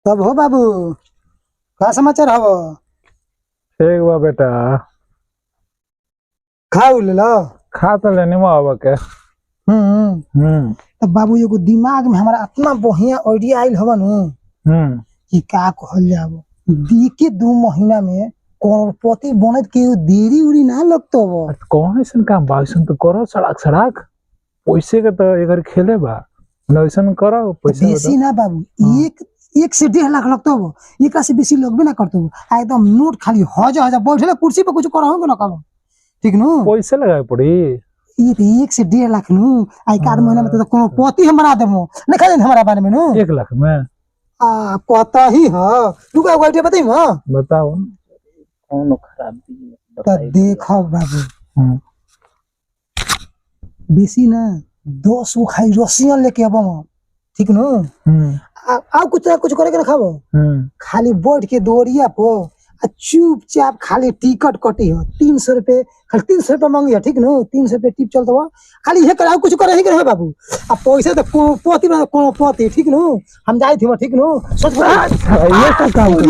तब हो बाबू, का समाचार हव? ठीक बा बेटा। खा ले लो। खा तो लेने में आवा के। तब बाबू एगो दिमाग में हमारा इतना बढ़िया आइडिया आइल हवन कि का कहल जाबो, दी के 2 महीना में करोड़पति बनत के देरी उरी ना लगतो वो। कौन ऐसा काम बा? ऐसा तो करो सड़क सड़क पैसे के तो एक खेले बा न, ऐसा करो पैसे बेसी ना बाबू, एक से 1.5 लाख लगतो वो, एक से बेसी लगबे ना करतो। एकदम नोट खाली हजार बैठे कुर्सी पे कुछ करहो ना करो, ठीक नु? पैसे लगाए पड़ी ये तो 1 से 1.5 लाख नु, आई कार्ड महीना में तो करोड़पति हम बना देमो। नहीं खाली हमारा बारे में नु 1 लाख में पता ही है। तू का आइडिया बताई म बताओ। कौन खराब तो देखो बाबू, बेसी ना 10 गो खाई रसियन लेके अब, ठीक नु? आ कुछ करे के ना खाबो, खाली बैठ के दोरिया पो चुपचाप खाली टिकट कटी हो 300 रुपए, खाली 300 रुपए मांगी है, ठीक नु? 300 रुपए टिप चलता हुआ खाली ये करा, कुछ करे ही करे बाबू। अब पैसा तो करोड़पति, ठीक नु? हम जाए थे, ठीक नु? सोच ये सब काम कर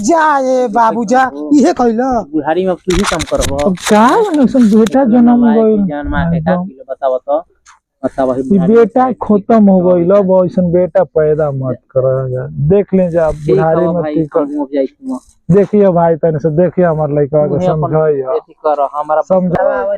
जाए बाबू जा, ये कहला बुढ़ारी में तू ही काम करबो का? ऐसा बेटा जन्म गइल, जान मां के का किलो बताओ तो बता वही बेटा खत्म हो गइल। अब ऐसा बेटा पैदा मत कर। देख ले जा बुढ़ारी में भाई हम जाई तुम देखिए भाई, तने से देखिए हमार लड़का के समझाइए, कर हमारा समझावे।